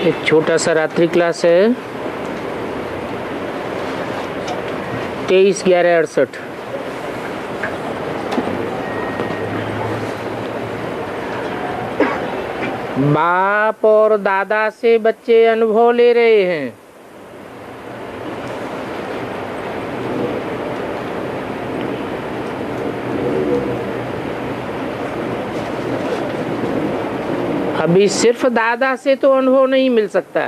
एक छोटा सा रात्रि क्लास है 23/11/68। बाप और दादा से बच्चे अनुभव ले रहे हैं। अभी सिर्फ दादा से तो अनुभव नहीं मिल सकता,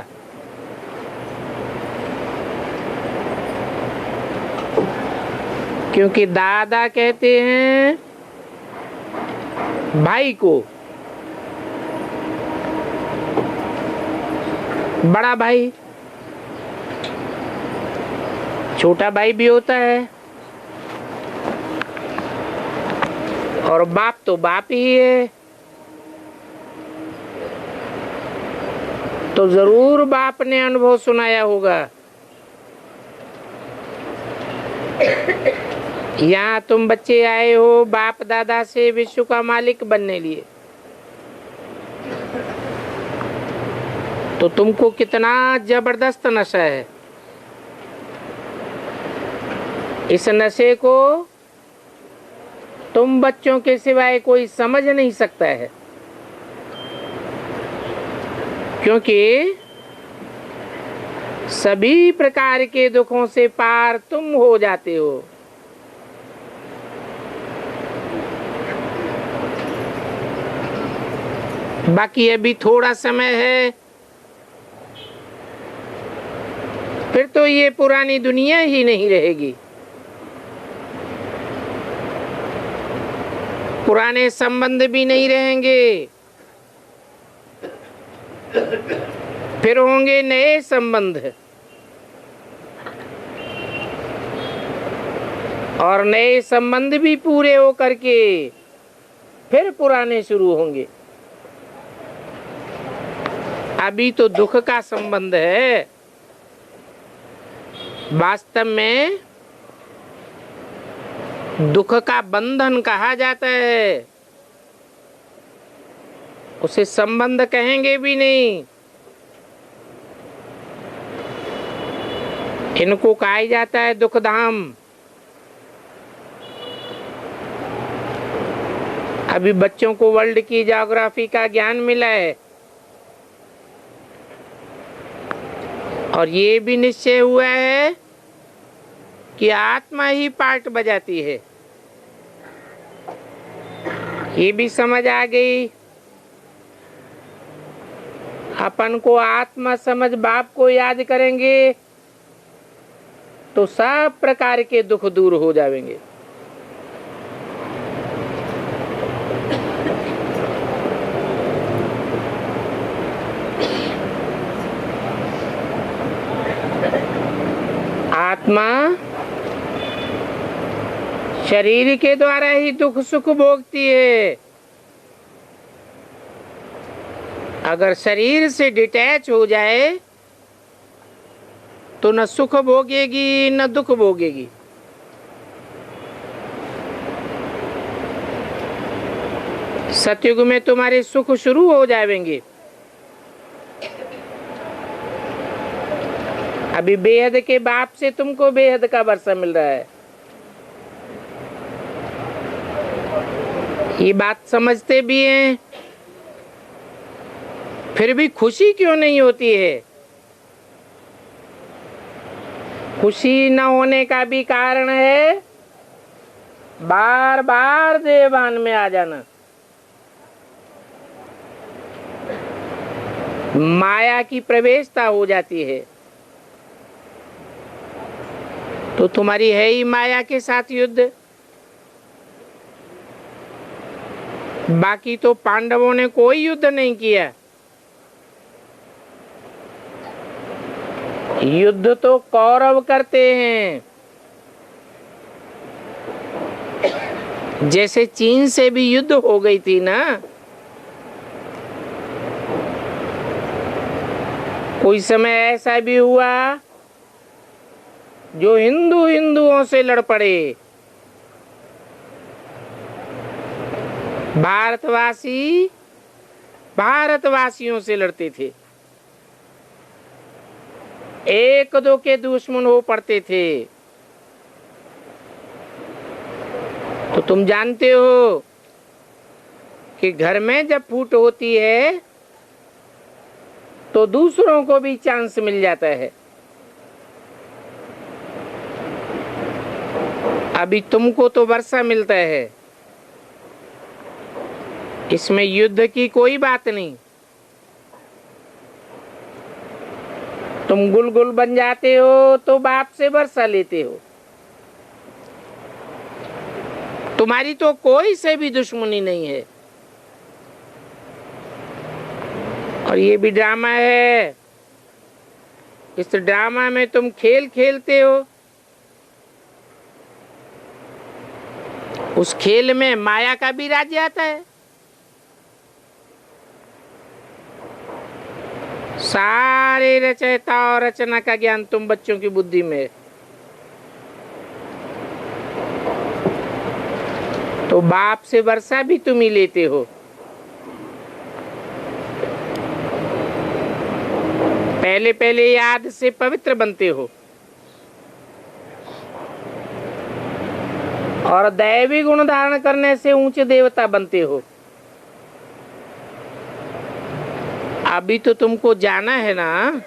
क्योंकि दादा कहते हैं भाई को बड़ा भाई, छोटा भाई भी होता है, और बाप तो बाप ही है। तो जरूर बाप ने अनुभव सुनाया होगा। यहाँ तुम बच्चे आए हो बाप दादा से विश्व का मालिक बनने लिए, तो तुमको कितना जबरदस्त नशा है। इस नशे को तुम बच्चों के सिवाय कोई समझ नहीं सकता है, क्योंकि सभी प्रकार के दुखों से पार तुम हो जाते हो। बाकी अभी थोड़ा समय है, फिर तो ये पुरानी दुनिया ही नहीं रहेगी। पुराने संबंध भी नहीं रहेंगे, फिर होंगे नए संबंध, और नए संबंध भी पूरे हो करके फिर पुराने शुरू होंगे। अभी तो दुख का संबंध है। वास्तव में दुख का बंधन कहा जाता है, उसे संबंध कहेंगे भी नहीं। इनको कहा जाता है दुख धाम। अभी बच्चों को वर्ल्ड की ज्योग्राफी का ज्ञान मिला है, और ये भी निश्चय हुआ है कि आत्मा ही पार्ट बजाती है। ये भी समझ आ गई। अपन को आत्मा समझ बाप को याद करेंगे तो सब प्रकार के दुख दूर हो जाएंगे। आत्मा शरीर के द्वारा ही दुख सुख भोगती है। अगर शरीर से डिटैच हो जाए तो न सुख भोगेगी न दुख भोगेगी। सतयुग में तुम्हारे सुख शुरू हो जाएंगे। अभी बेहद के बाप से तुमको बेहद का वर्षा मिल रहा है। ये बात समझते भी हैं, फिर भी खुशी क्यों नहीं होती है? खुशी न होने का भी कारण है बार बार देवान में आ जाना। माया की प्रवेशता हो जाती है, तो तुम्हारी है ही माया के साथ युद्ध। बाकी तो पांडवों ने कोई युद्ध नहीं किया। युद्ध तो कौरव करते हैं। जैसे चीन से भी युद्ध हो गई थी ना, कोई समय ऐसा भी हुआ जो हिंदुओं से लड़ पड़े। भारतवासी भारतवासियों से लड़ते थे। एक दो के दुश्मन हो पड़ते थे। तो तुम जानते हो कि घर में जब फूट होती है तो दूसरों को भी चांस मिल जाता है। अभी तुमको तो वर्षा मिलता है, इसमें युद्ध की कोई बात नहीं। तुम गुलगुल बन जाते हो तो बाप से वर्षा लेते हो। तुम्हारी तो कोई से भी दुश्मनी नहीं है। और ये भी ड्रामा है, इस ड्रामा में तुम खेल खेलते हो। उस खेल में माया का भी राज्य आता है। सारे रचयिता और रचना का ज्ञान तुम बच्चों की बुद्धि में है। तो बाप से वर्षा भी तुम ही लेते हो। पहले पहले याद से पवित्र बनते हो और दैवी गुण धारण करने से ऊंचे देवता बनते हो। अभी तो तुमको जाना है ना,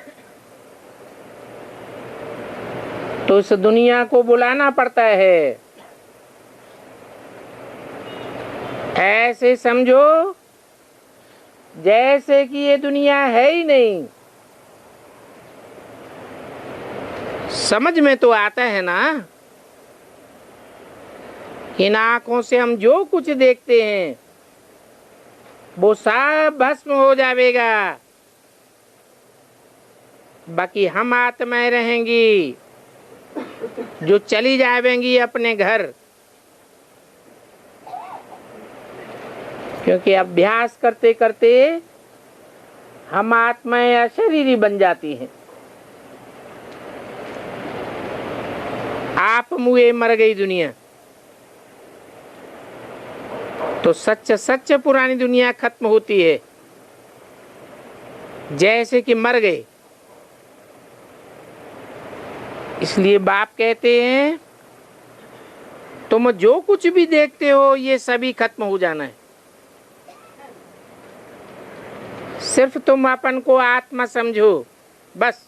तो इस दुनिया को बुलाना पड़ता है। ऐसे समझो जैसे कि ये दुनिया है ही नहीं। समझ में तो आता है ना, इन आंखों से हम जो कुछ देखते हैं वो सब भस्म हो जाएगा, बाकी हम आत्माएं रहेंगी जो चली जाएंगी अपने घर। क्योंकि अभ्यास करते करते हम आत्माएं अशरीरी बन जाती हैं। आप मुए मर गई दुनिया, तो सच सच पुरानी दुनिया खत्म होती है, जैसे कि मर गए। इसलिए बाप कहते हैं तुम जो कुछ भी देखते हो ये सभी खत्म हो जाना है। सिर्फ तुम अपन को आत्मा समझो बस।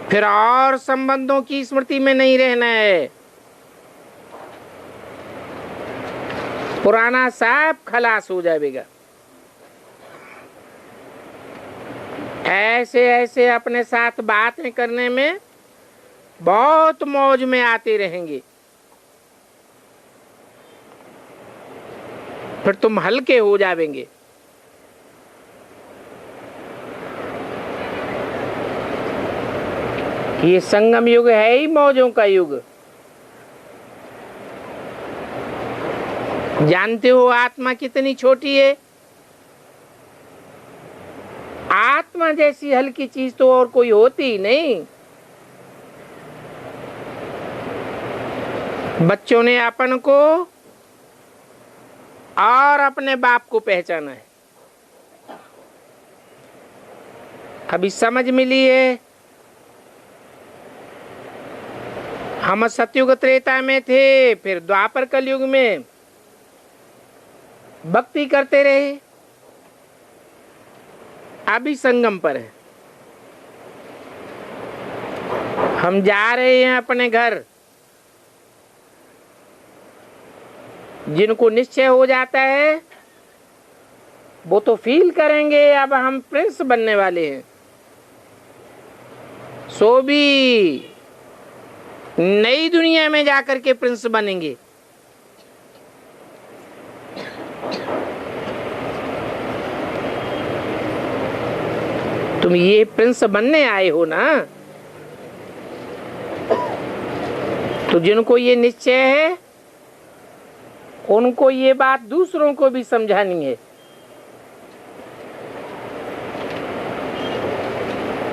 फिर और संबंधों की स्मृति में नहीं रहना है। पुराना सब खलास हो जाएगा। ऐसे ऐसे अपने साथ बातें करने में बहुत मौज में आते रहेंगे। फिर तुम हल्के हो जाएंगे। ये संगम युग है ही मौजों का युग। जानते हो आत्मा कितनी छोटी है? आत्मा जैसी हल्की चीज तो और कोई होती ही नहीं। बच्चों ने अपन को और अपने बाप को पहचाना है। अभी समझ मिली है। हम सतयुग त्रेता में थे, फिर द्वापर कलयुग में भक्ति करते रहे, अभी संगम पर है। हम जा रहे हैं अपने घर। जिनको निश्चय हो जाता है वो तो फील करेंगे अब हम प्रिंस बनने वाले हैं। सो भी नई दुनिया में जाकर के प्रिंस बनेंगे। तुम ये प्रिंस बनने आए हो ना, तो जिनको ये निश्चय है उनको ये बात दूसरों को भी समझानी है।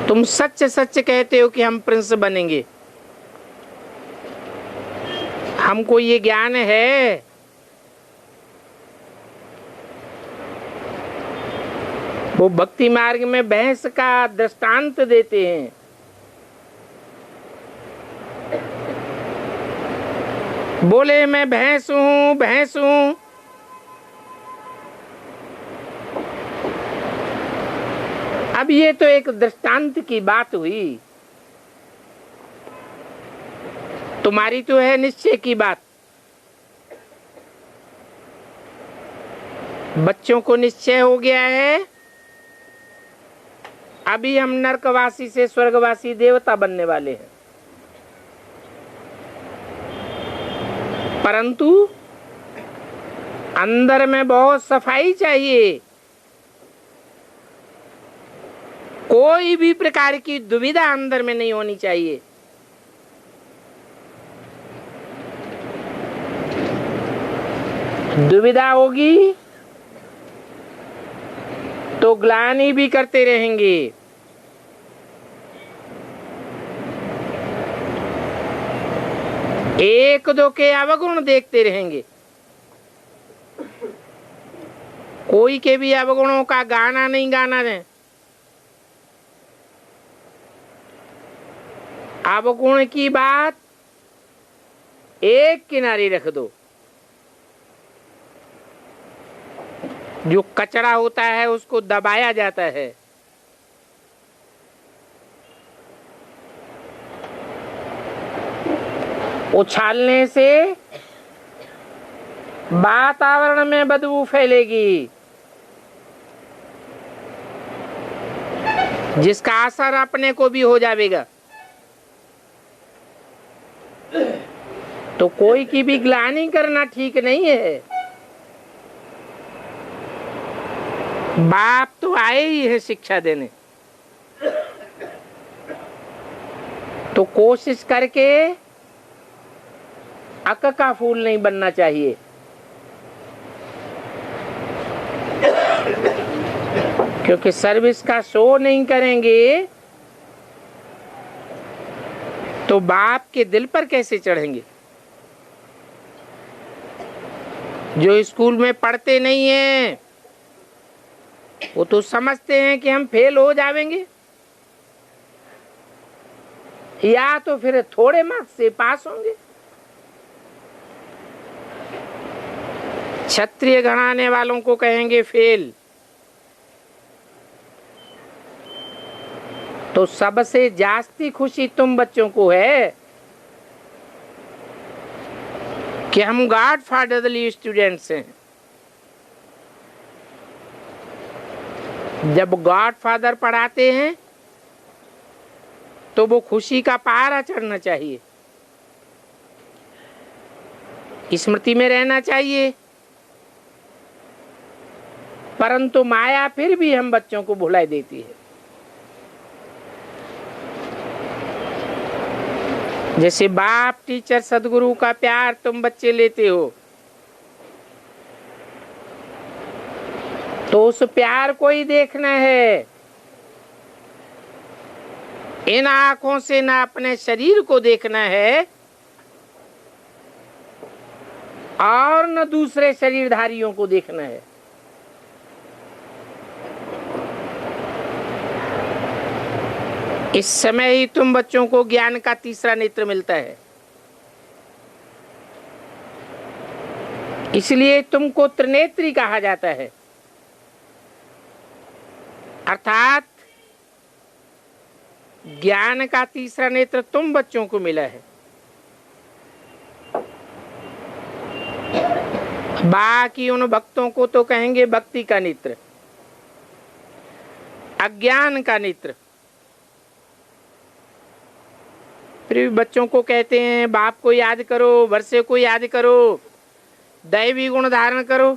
तुम सच सच कहते हो कि हम प्रिंस बनेंगे। हमको ये ज्ञान है। वो भक्ति मार्ग में भैंस का दृष्टांत देते हैं। बोले मैं भैंस हूं, भैंस हूं। अब ये तो एक दृष्टांत की बात हुई, तुम्हारी तो है निश्चय की बात। बच्चों को निश्चय हो गया है, अभी हम नरकवासी से स्वर्गवासी देवता बनने वाले हैं। परंतु अंदर में बहुत सफाई चाहिए। कोई भी प्रकार की दुविधा अंदर में नहीं होनी चाहिए। दुविधा होगी तो ग्लानि भी करते रहेंगे। एक दो के अवगुण देखते रहेंगे। कोई के भी अवगुणों का गाना नहीं गाना है। अवगुण की बात एक किनारे रख दो। जो कचरा होता है उसको दबाया जाता है। उछालने से वातावरण में बदबू फैलेगी, जिसका असर अपने को भी हो जाएगा। तो कोई की भी ग्लानि करना ठीक नहीं है। बाप तो आए ही है शिक्षा देने, तो कोशिश करके अक का फूल नहीं बनना चाहिए। क्योंकि सर्विस का शो नहीं करेंगे तो बाप के दिल पर कैसे चढ़ेंगे। जो स्कूल में पढ़ते नहीं हैं वो तो समझते हैं कि हम फेल हो जाएंगे, या तो फिर थोड़े मार्क्स से पास होंगे। क्षत्रिय गणाने वालों को कहेंगे फेल। तो सबसे जास्ती खुशी तुम बच्चों को है कि हम गॉड फादरली स्टूडेंट्स हैं। जब गॉड फादर पढ़ाते हैं तो वो खुशी का पहाड़ा चढ़ना चाहिए, स्मृति में रहना चाहिए। परंतु माया फिर भी हम बच्चों को भुला देती है। जैसे बाप टीचर सदगुरु का प्यार तुम बच्चे लेते हो, तो उस प्यार को ही देखना है। इन आंखों से ना अपने शरीर को देखना है और न दूसरे शरीरधारियों को देखना है। इस समय ही तुम बच्चों को ज्ञान का तीसरा नेत्र मिलता है। इसलिए तुमको त्रिनेत्री कहा जाता है। अर्थात ज्ञान का तीसरा नेत्र तुम बच्चों को मिला है। बाकी उन भक्तों को तो कहेंगे भक्ति का नेत्र, अज्ञान का नेत्र। फिर भी बच्चों को कहते हैं बाप को याद करो, वर्षे को याद करो, दैवी गुण धारण करो।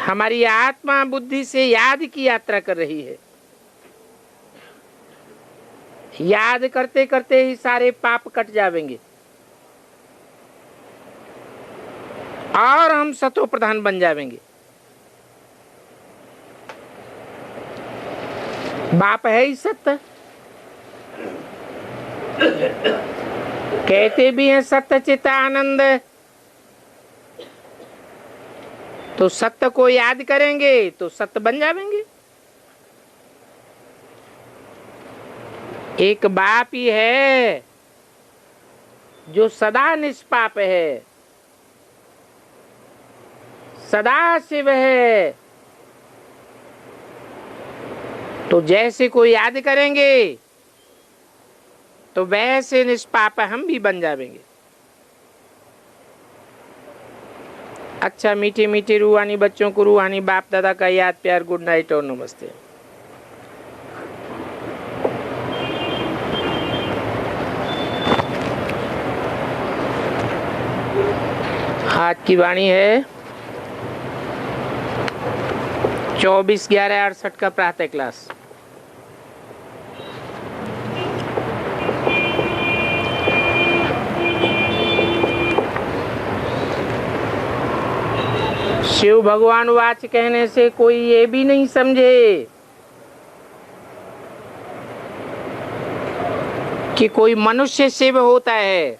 हमारी आत्मा बुद्धि से याद की यात्रा कर रही है। याद करते करते ही सारे पाप कट जाएंगे और हम सतो प्रधान बन जाएंगे। बाप है ही सत्य, कहते भी हैं सत्य चित आनंद। तो सत्य को याद करेंगे तो सत्य बन जाएंगे। एक बाप ही है जो सदा निष्पाप है, सदा शिव है। तो जैसे को याद करेंगे तो वैसे निष्पाप हम भी बन जाएंगे। अच्छा, मीठे मीठे रूहानी बच्चों को रूहानी बाप दादा का याद प्यार, गुड नाइट और नमस्ते। आज की वाणी है 24/11/68 का प्रातः क्लास। शिव भगवान वाच कहने से कोई ये भी नहीं समझे कि कोई मनुष्य शिव होता है।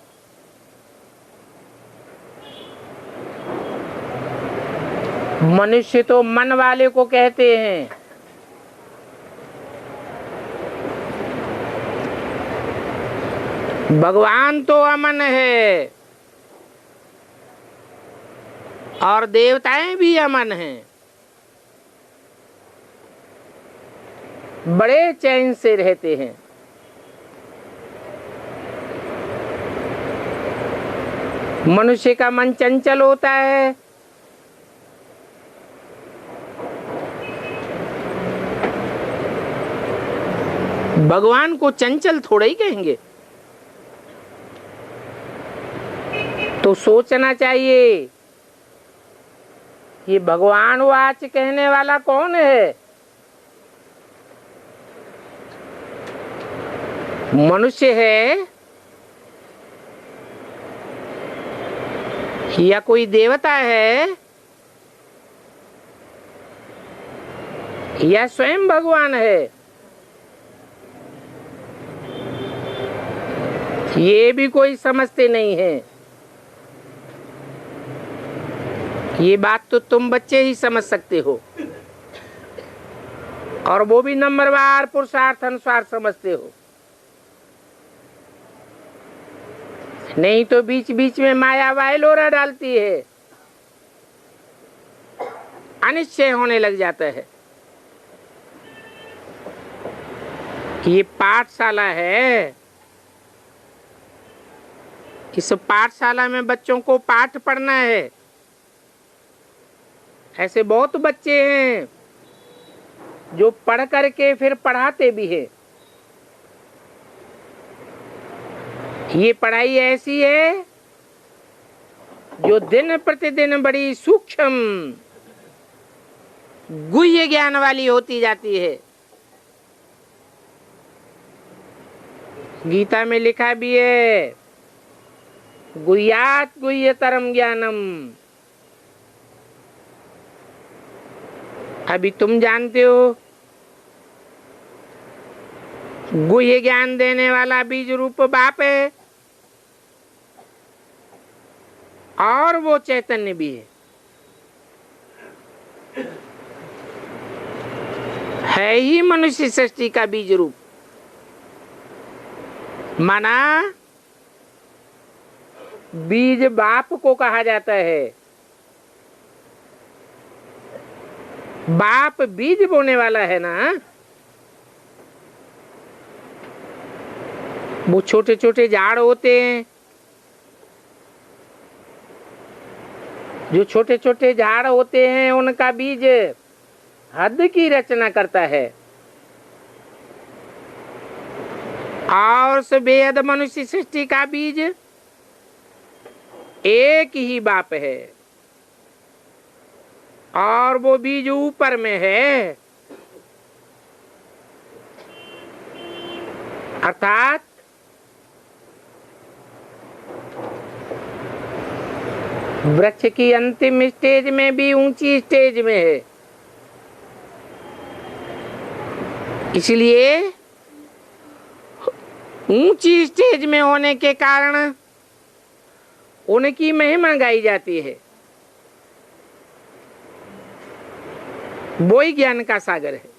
मनुष्य तो मन वाले को कहते हैं। भगवान तो अमन है और देवताएं भी अमन हैं, बड़े चैन से रहते हैं। मनुष्य का मन चंचल होता है, भगवान को चंचल थोड़ा ही कहेंगे। तो सोचना चाहिए ये भगवान वाच कहने वाला कौन है? मनुष्य है या कोई देवता है या स्वयं भगवान है? ये भी कोई समझते नहीं है। ये बात तो तुम बच्चे ही समझ सकते हो, और वो भी नंबरवार पुरुषार्थ अनुसार समझते हो। नहीं तो बीच बीच में माया वायलोरा डालती है, अनिश्चय होने लग जाता है। ये पाठशाला है, इस पाठशाला में बच्चों को पाठ पढ़ना है। ऐसे बहुत बच्चे हैं जो पढ़ करके फिर पढ़ाते भी हैं। ये पढ़ाई ऐसी है जो दिन प्रतिदिन बड़ी सूक्ष्म गुह्य ज्ञान वाली होती जाती है। गीता में लिखा भी है, गुह्यात् गुह्यतरम ज्ञानम। अभी तुम जानते हो गुह्य ज्ञान देने वाला बीज रूप बाप है, और वो चैतन्य भी है ही मनुष्य सृष्टि का बीज रूप। माना बीज बाप को कहा जाता है। बाप बीज बोने वाला है ना। वो छोटे छोटे झाड़ होते हैं, जो छोटे छोटे झाड़ होते हैं उनका बीज हद की रचना करता है, और उस बेहद मनुष्य सृष्टि का बीज एक ही बाप है, और वो बीज ऊपर में है। अर्थात वृक्ष की अंतिम स्टेज में भी ऊंची स्टेज में है। इसलिए ऊंची स्टेज में होने के कारण उनकी महिमा गाई जाती है। वो ही ज्ञान का सागर है।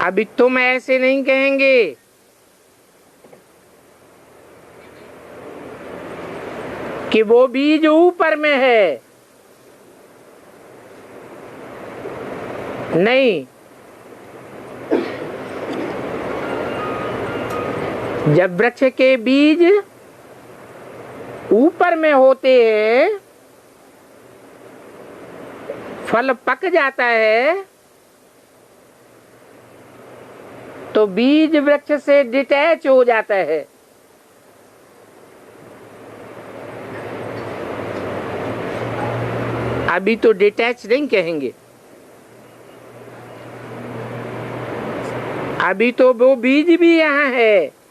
अभी तुम ऐसे नहीं कहेंगे कि वो बीज ऊपर में है, नहीं। जब वृक्ष के बीज ऊपर में होते हैं, फल पक जाता है, तो बीज वृक्ष से डिटैच हो जाता है। अभी तो डिटैच नहीं कहेंगे, अभी तो वो बीज भी यहाँ है।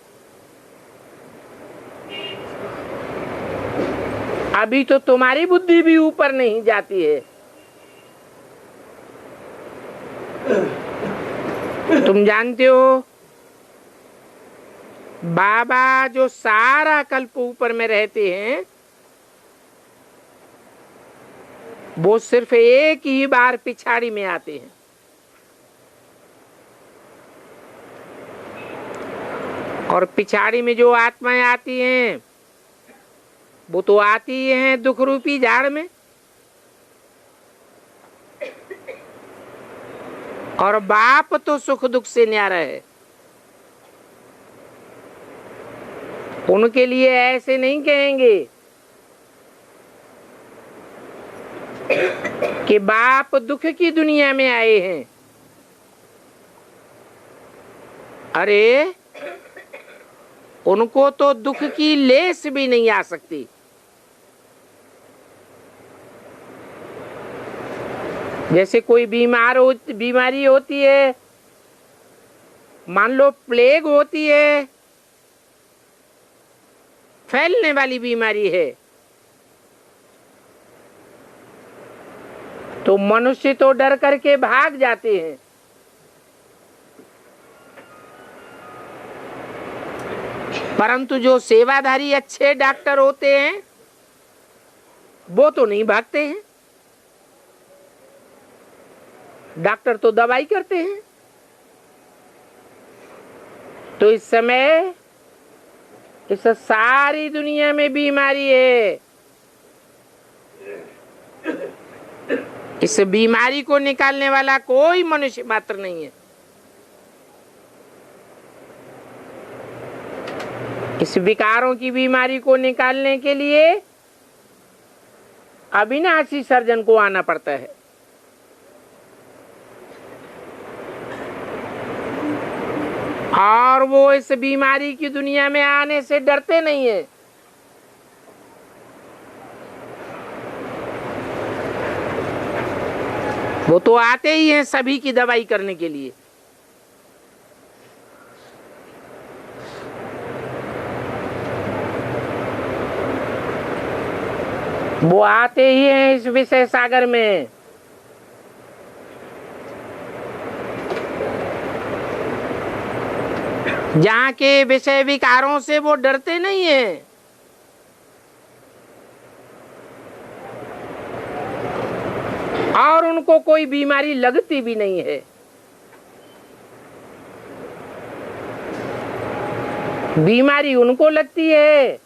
अभी तो तुम्हारी बुद्धि भी ऊपर नहीं जाती है। तुम जानते हो बाबा जो सारा कल्प ऊपर में रहते हैं, वो सिर्फ एक ही बार पिछाड़ी में आते हैं। और पिछाड़ी में जो आत्माएं आती हैं, वो तो आती हैं दुख रूपी झाड़ में, और बाप तो सुख दुख से न्यारा है। उनके लिए ऐसे नहीं कहेंगे कि बाप दुख की दुनिया में आए हैं। अरे उनको तो दुख की लेस भी नहीं आ सकती। जैसे कोई बीमारी होती है, मान लो प्लेग होती है, फैलने वाली बीमारी है, तो मनुष्य तो डर करके भाग जाते हैं। परंतु जो सेवाधारी अच्छे डॉक्टर होते हैं, वो तो नहीं भागते हैं। डॉक्टर तो दवाई करते हैं। तो इस समय इस सारी दुनिया में बीमारी है। इस बीमारी को निकालने वाला कोई मनुष्य मात्र नहीं है। इस विकारों की बीमारी को निकालने के लिए अविनाशी सर्जन को आना पड़ता है। और वो इस बीमारी की दुनिया में आने से डरते नहीं है। वो तो आते ही हैं सभी की दवाई करने के लिए। वो आते ही हैं इस विषय सागर में। जहाँ के विषय विकारों से वो डरते नहीं हैं। और उनको कोई बीमारी लगती भी नहीं है। बीमारी उनको लगती है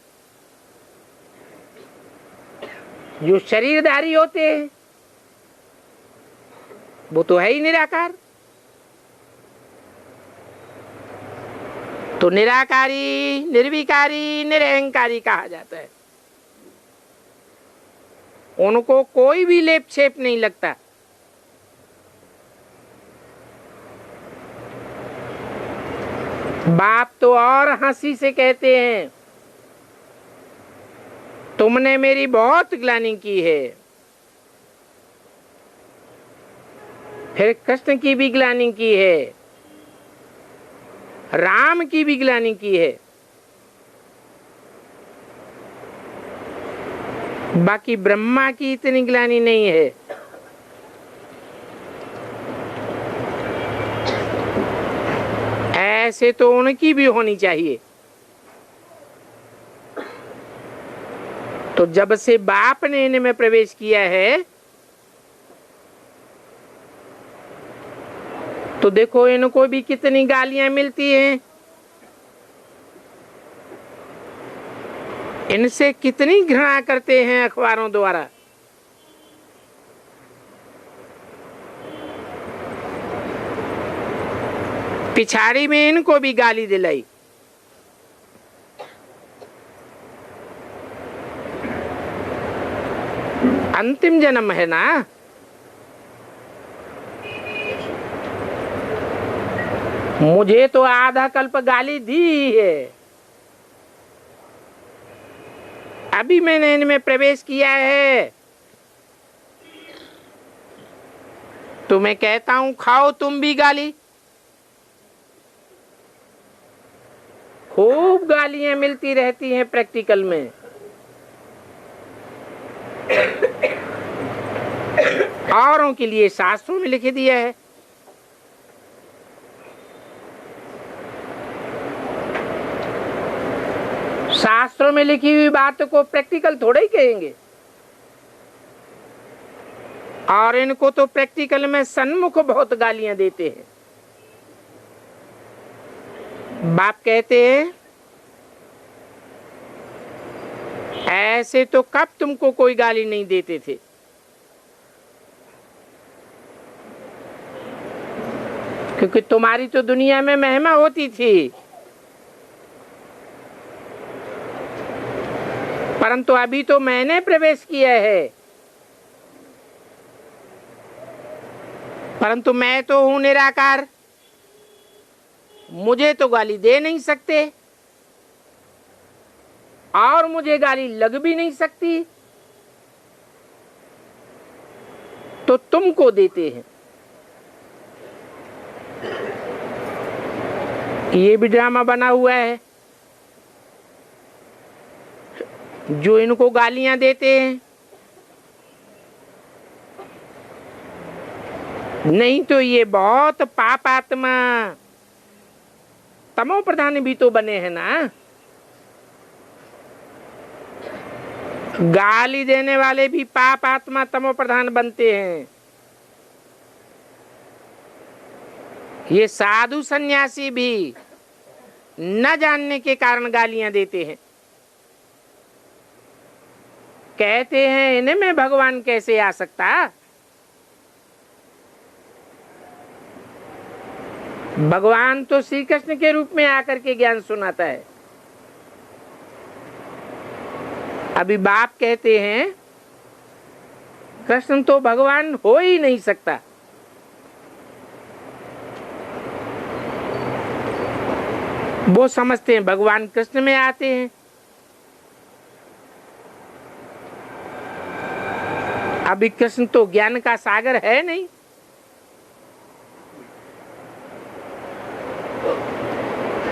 जो शरीरधारी होते हैं। वो तो है ही निराकार। तो निराकारी, निर्विकारी, निरहंकारी कहा जाता है। उनको कोई भी लेप छेप नहीं लगता। बाप तो और हंसी से कहते हैं, तुमने मेरी बहुत ग्लानि की है। फिर कृष्ण की भी ग्लानि की है, राम की भी ग्लानि की है। बाकी ब्रह्मा की इतनी ग्लानि नहीं है। ऐसे तो उनकी भी होनी चाहिए। तो जब से बाप ने इनमें प्रवेश किया है तो देखो इनको भी कितनी गालियां मिलती हैं, इनसे कितनी घृणा करते हैं अखबारों द्वारा। पिछाड़ी में इनको भी गाली दिलाई। अंतिम जन्म है ना, मुझे तो आधा कल्प गाली दी ही है, अभी मैंने इनमें प्रवेश किया है तो मैं कहता हूं खाओ तुम भी गाली। खूब गालियां मिलती रहती हैं प्रैक्टिकल में। औरों के लिए शास्त्रों में लिख दिया है। शास्त्रों में लिखी हुई बात को प्रैक्टिकल थोड़ा ही कहेंगे, और इनको तो प्रैक्टिकल में सन्मुख बहुत गालियां देते हैं। बाप कहते हैं ऐसे तो कब तुमको कोई गाली नहीं देते थे, क्योंकि तुम्हारी तो दुनिया में महिमा होती थी, परंतु अभी तो मैंने प्रवेश किया है, परंतु मैं तो हूं निराकार, मुझे तो गाली दे नहीं सकते और मुझे गाली लग भी नहीं सकती, तो तुमको देते हैं। ये भी ड्रामा बना हुआ है। जो इनको गालियां देते हैं, नहीं तो ये बहुत पाप आत्मा तमो प्रधान भी तो बने हैं ना। गाली देने वाले भी पाप आत्मा तमो प्रधान बनते हैं। ये साधु सन्यासी भी न जानने के कारण गालियां देते हैं, कहते हैं इनमें भगवान कैसे आ सकता। भगवान तो श्री कृष्ण के रूप में आकर के ज्ञान सुनाता है। अभी बाप कहते हैं कृष्ण तो भगवान हो ही नहीं सकता। वो समझते हैं भगवान कृष्ण में आते हैं। अभी कृष्ण तो ज्ञान का सागर है नहीं।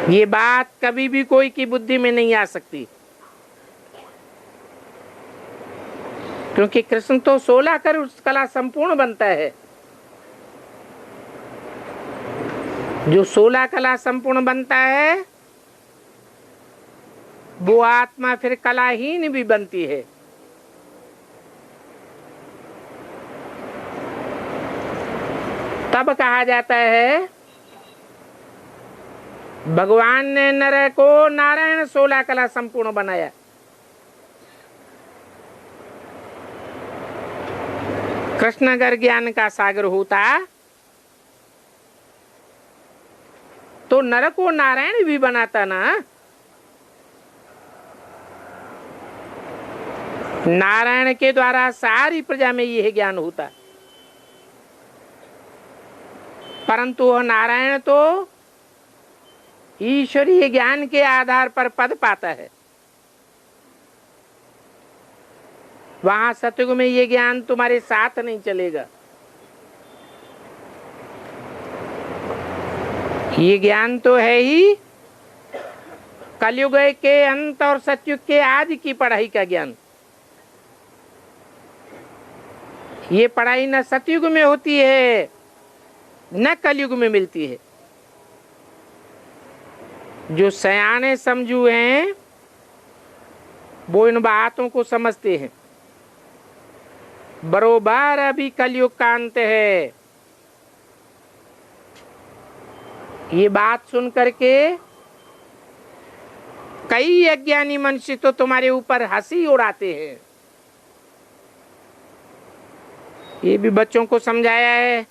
ये बात कभी भी कोई की बुद्धि में नहीं आ सकती, क्योंकि कृष्ण तो 16 कर उस कला संपूर्ण बनता है। जो 16 कला संपूर्ण बनता है वो आत्मा फिर कलाहीन भी बनती है। तब कहा जाता है भगवान ने नर को नारायण 16 कला संपूर्ण बनाया। कृष्ण अगर ज्ञान का सागर होता तो नर को नारायण भी बनाता ना। नारायण के द्वारा सारी प्रजा में यह ज्ञान होता, परंतु वह नारायण तो ईश्वरीय ज्ञान के आधार पर पद पाता है। वहां सतयुग में ये ज्ञान तुम्हारे साथ नहीं चलेगा। ये ज्ञान तो है ही कलयुग के अंत और सतयुग के आदि की पढ़ाई का ज्ञान। ये पढ़ाई न सतयुग में होती है न कलयुग में मिलती है। जो सयाने समझू हैं वो इन बातों को समझते हैं। बरोबर अभी कलयुग का अंत है। ये बात सुन करके कई अज्ञानी मनुष्य तो तुम्हारे ऊपर हंसी उड़ाते हैं। ये भी बच्चों को समझाया है,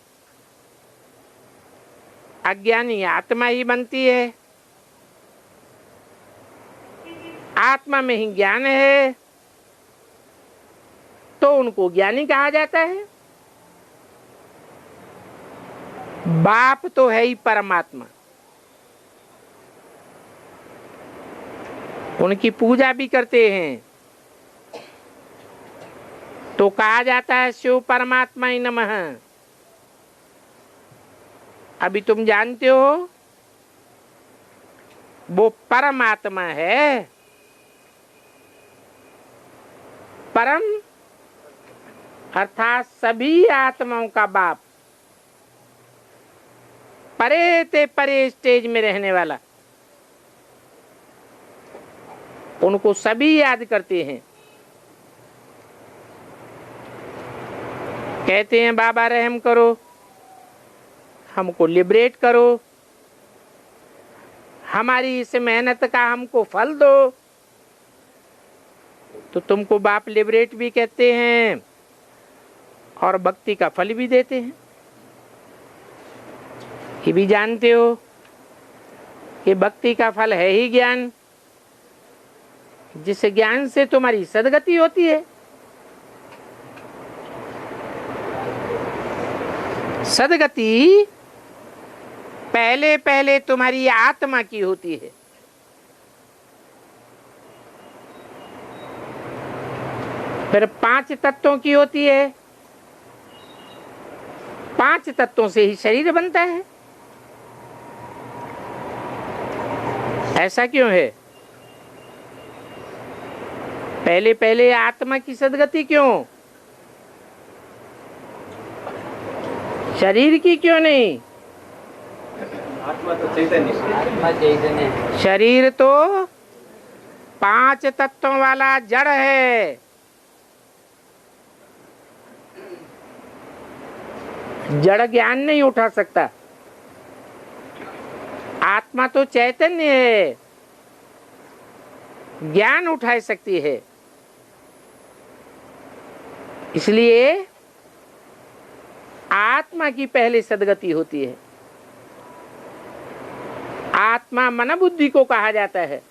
अज्ञानी आत्मा ही बनती है, आत्मा में ही ज्ञान है, तो उनको ज्ञानी कहा जाता है। बाप तो है ही परमात्मा, उनकी पूजा भी करते हैं तो कहा जाता है शिव परमात्मा ही नमः। अभी तुम जानते हो वो परमात्मा है। परम अर्थात सभी आत्माओं का बाप, परे ते परे स्टेज में रहने वाला, उनको सभी याद करते हैं। कहते हैं बाबा रहम करो, हमको लिबरेट करो, हमारी इस मेहनत का हमको फल दो। तो तुमको बाप लिबरेट भी कहते हैं और भक्ति का फल भी देते हैं। ये भी जानते हो कि भक्ति का फल है ही ज्ञान, जिस ज्ञान से तुम्हारी सदगति होती है। सदगति पहले पहले तुम्हारी आत्मा की होती है। फिर 5 तत्वों की होती है। 5 तत्वों से ही शरीर बनता है। ऐसा क्यों है? पहले पहले आत्मा की सदगति क्यों? शरीर की क्यों नहीं? आत्मा तो चैतन्य। शरीर तो 5 तत्वों वाला जड़ है। जड़ ज्ञान नहीं उठा सकता। आत्मा तो चैतन्य है, ज्ञान उठा सकती है। इसलिए आत्मा की पहले सदगति होती है। आत्मा मन बुद्धि को कहा जाता है।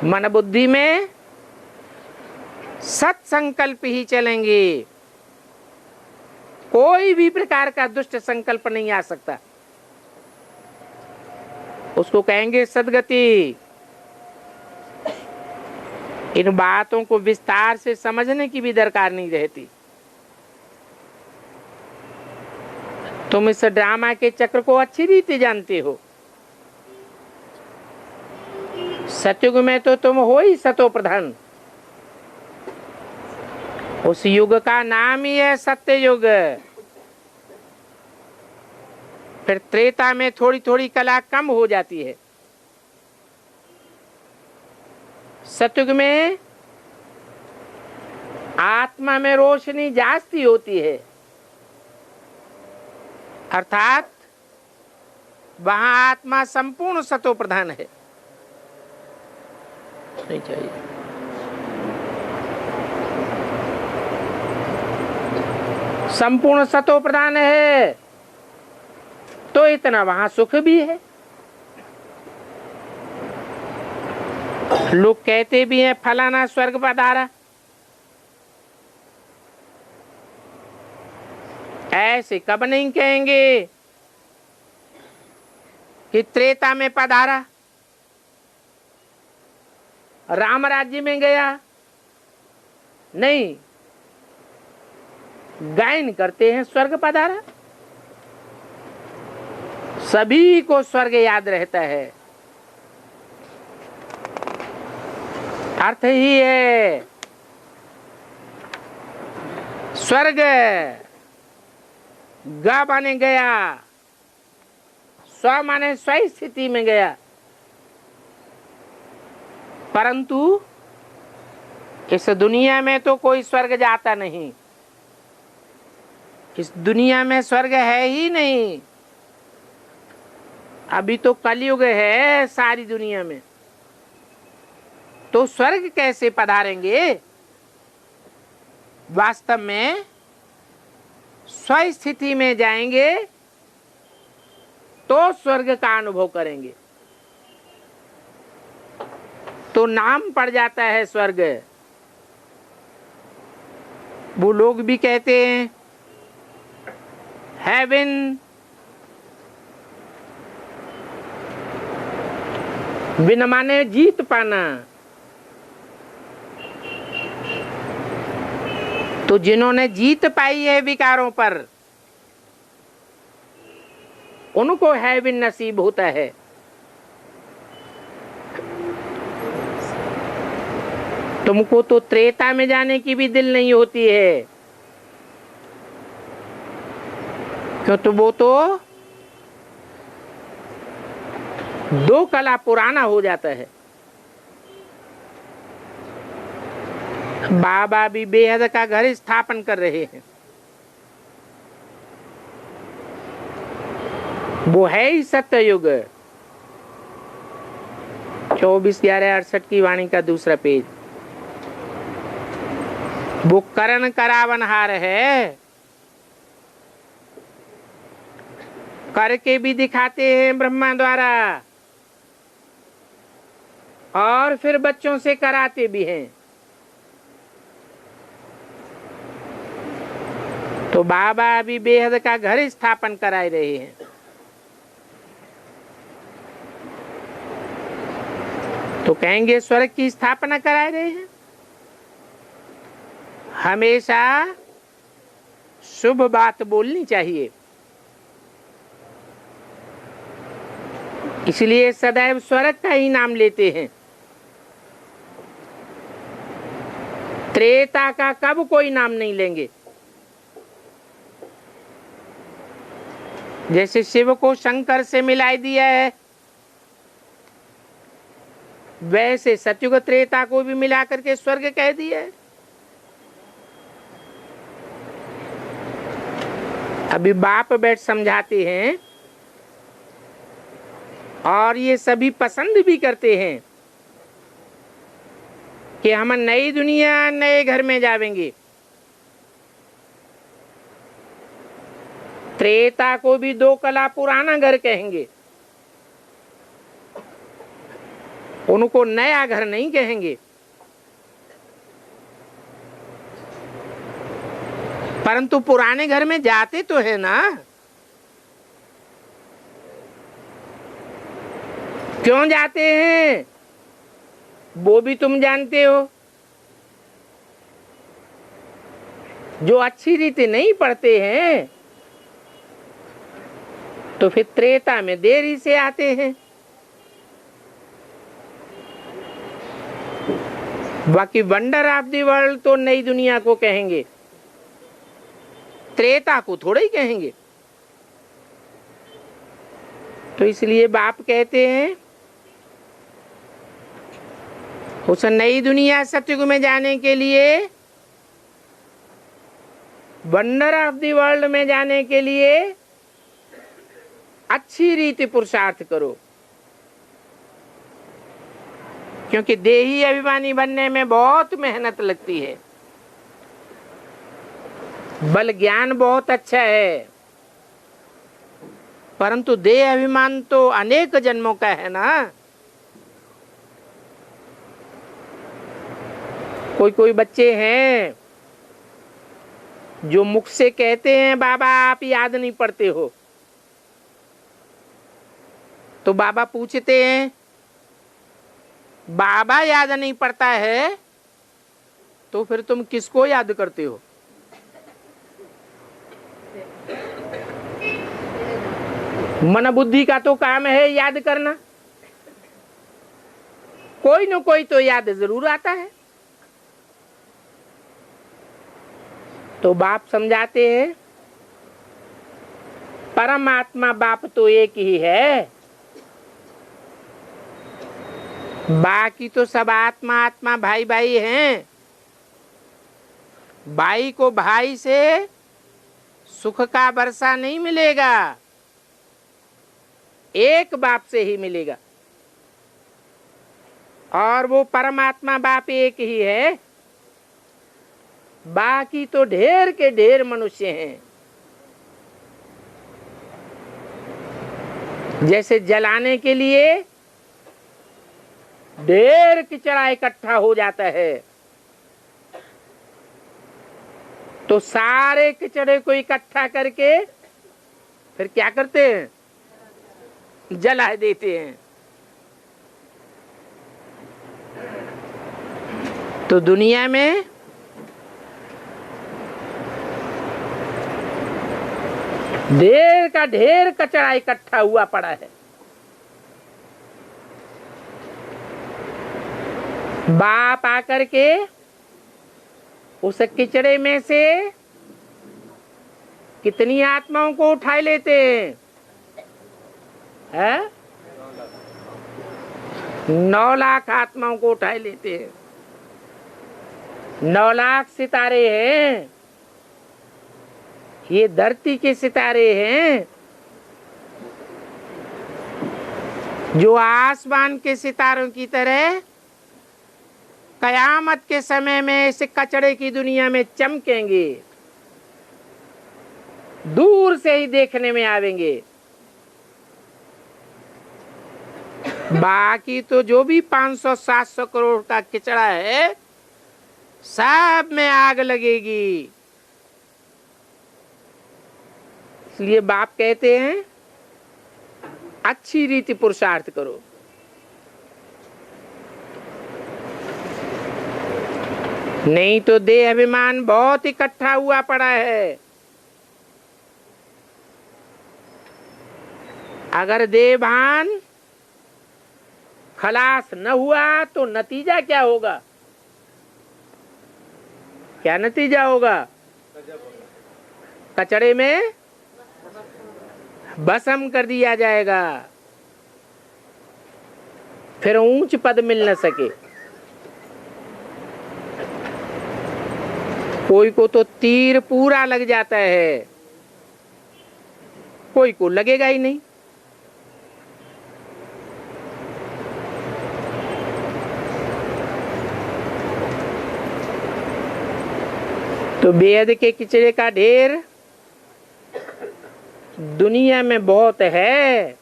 मन बुद्धि में सत संकल्प ही चलेंगे, कोई भी प्रकार का दुष्ट संकल्प नहीं आ सकता। उसको कहेंगे सदगति। इन बातों को विस्तार से समझने की भी दरकार नहीं रहती। तुम इस ड्रामा के चक्र को अच्छी रीति जानते हो। सतयुग में तो तुम हो ही सतो प्रधान। उस युग का नाम ही है सत्य युग। फिर त्रेता में थोड़ी थोड़ी कला कम हो जाती है। सतयुग में आत्मा में रोशनी जास्ती होती है, अर्थात वहां आत्मा संपूर्ण सतो प्रधान है। नहीं चाहिए। संपूर्ण सतो प्रधान है तो इतना वहां सुख भी है। लोग कहते भी हैं फलाना स्वर्ग पधारा। ऐसे कब नहीं कहेंगे कि त्रेता में पधारा, राम राज्य में गया। नहीं, गायन करते हैं स्वर्ग पधारा। सभी को स्वर्ग याद रहता है। अर्थ ही है स्वर्ग। ग माने गया, स्व माने स्व स्थिति में गया। परंतु इस दुनिया में तो कोई स्वर्ग जाता नहीं, इस दुनिया में स्वर्ग है ही नहीं। अभी तो कलयुग है सारी दुनिया में, तो स्वर्ग कैसे पधारेंगे? वास्तव में स्वस्थिति में जाएंगे तो स्वर्ग का अनुभव करेंगे, तो नाम पड़ जाता है स्वर्ग। वो लोग भी कहते हैं हेवन, विन माने जीत पाना। तो जिन्होंने जीत पाई है विकारों पर, उनको हेवन नसीब होता है। तुमको तो त्रेता में जाने की भी दिल नहीं होती है, क्यों? तो वो तो 2 कला पुराना हो जाता है। बाबा भी बेहद का घर स्थापन कर रहे हैं, वो है ही सत्ययुग। 24/11/68 की वाणी का दूसरा पेज। वो करण करावनहार है, करके भी दिखाते हैं ब्रह्मा द्वारा, और फिर बच्चों से कराते भी हैं। तो बाबा अभी बेहद का घर स्थापन कराए रहे हैं। तो कहेंगे स्वर्ग की स्थापना कराए रहे हैं। हमेशा शुभ बात बोलनी चाहिए, इसलिए सदैव स्वर्ग का ही नाम लेते हैं। त्रेता का कब कोई नाम नहीं लेंगे। जैसे शिव को शंकर से मिलाई दिया है, वैसे सतयुग त्रेता को भी मिला करके स्वर्ग कह दिया है। अभी बाप बैठ समझाते हैं, और ये सभी पसंद भी करते हैं कि हम नई दुनिया नए घर में जावेंगे। त्रेता को भी 2 कला पुराना घर कहेंगे, उनको नया घर नहीं कहेंगे। परंतु पुराने घर में जाते तो है ना, क्यों जाते हैं वो भी तुम जानते हो। जो अच्छी रीति नहीं पढ़ते हैं तो फिर त्रेता में देरी से आते हैं। बाकी वंडर ऑफ द वर्ल्ड तो नई दुनिया को कहेंगे, त्रेता को थोड़ा ही कहेंगे। तो इसलिए बाप कहते हैं उस नई दुनिया सतयुग में जाने के लिए, वंडर ऑफ द वर्ल्ड में जाने के लिए अच्छी रीति पुरुषार्थ करो, क्योंकि देही अभिमानी बनने में बहुत मेहनत लगती है। बल ज्ञान बहुत अच्छा है, परंतु देह अभिमान तो अनेक जन्मों का है ना। कोई बच्चे हैं जो मुख से कहते हैं बाबा आप याद नहीं पढ़ते हो, तो बाबा पूछते हैं बाबा याद नहीं पड़ता है तो फिर तुम किसको याद करते हो? मन बुद्धि का तो काम है याद करना, कोई न कोई तो याद जरूर आता है। तो बाप समझाते हैं परमात्मा बाप तो एक ही है, बाकी तो सब आत्मा आत्मा भाई भाई हैं। भाई को भाई से सुख का वर्षा नहीं मिलेगा, एक बाप से ही मिलेगा। और वो परमात्मा बाप एक ही है। बाकी तो ढेर के ढेर मनुष्य हैं। जैसे जलाने के लिए ढेर किचड़ा इकट्ठा हो जाता है, तो सारे किचड़े को इकट्ठा करके फिर क्या करते हैं? जला देते हैं। तो दुनिया में ढेर का ढेर कचरा इकट्ठा हुआ पड़ा है। बाप आकर के उस किचड़े में से कितनी आत्माओं को उठा लेते हैं? 9 लाख आत्माओं को उठा लेते हैं। 9 लाख सितारे हैं। ये धरती के सितारे हैं। जो आसमान के सितारों की तरह कयामत के समय में इस कचड़े की दुनिया में चमकेंगे, दूर से ही देखने में आवेंगे। बाकी तो जो भी 500-700 करोड़ का किचड़ा है, सब में आग लगेगी। इसलिए बाप कहते हैं अच्छी रीति पुरुषार्थ करो। नहीं तो देह अभिमान बहुत इकट्ठा हुआ पड़ा है। अगर देह भान खलास न हुआ तो नतीजा क्या होगा? क्या नतीजा होगा? कचड़े में भस्म कर दिया जाएगा, फिर ऊंच पद मिल न सके। कोई को तो तीर पूरा लग जाता है, कोई को लगेगा ही नहीं। तो बेहद के किचड़े का ढेर दुनिया में बहुत है।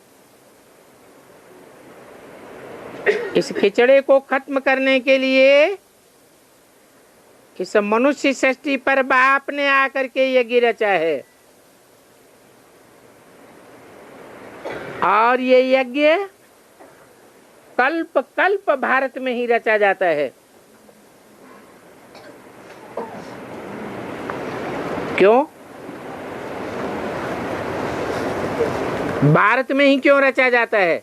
इस किचड़े को खत्म करने के लिए इस मनुष्य सृष्टि पर बाप ने आकर के यज्ञ रचा है। और ये यज्ञ कल्प कल्प भारत में ही रचा जाता है। क्यों? भारत में ही क्यों रचा जाता है?